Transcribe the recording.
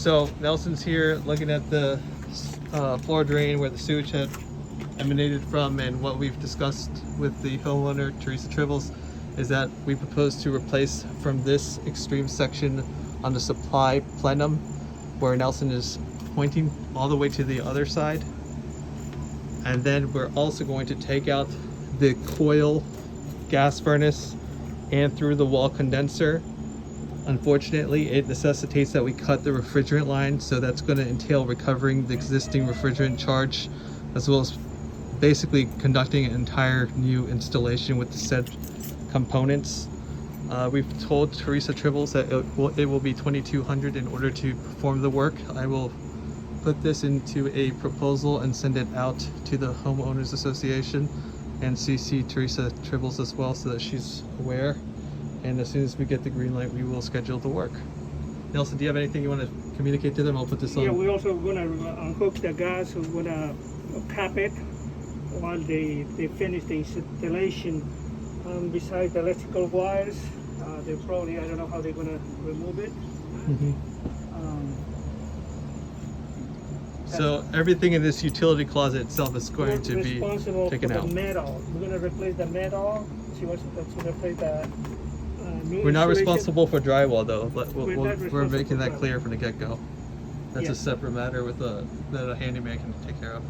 So Nelson's here looking at the floor drain where the sewage had emanated from, and what we've discussed with the homeowner, Teresa Tribbles, is that we propose to replace from this extreme section on the supply plenum where Nelson is pointing all the way to the other side. And then we're also going to take out the coil gas furnace and through the wall condenser. Unfortunately, it necessitates that we cut the refrigerant line, so that's going to entail recovering the existing refrigerant charge, as well as basically conducting an entire new installation with the said components. We've told Teresa Tribbles that it will be $2,200 in order to perform the work. I will put this into a proposal and send it out to the Homeowners Association and CC Teresa Tribbles as well, so that she's aware. And as soon as we get the green light, we will schedule the work. Nelson, do you have anything you want to communicate to them? I'll put this on. Yeah, we're also gonna unhook the gas. We're gonna cap it while they finish the installation. Besides the electrical wires, they probably, I don't know how they're gonna remove it. So everything in this utility closet itself is going to be taken out. The metal. We're gonna replace the metal. She wants to replace the new We're not insulation. responsible for drywall though. We're making that for clear from the get-go. That's a Yes. separate matter with that a handyman can take care of.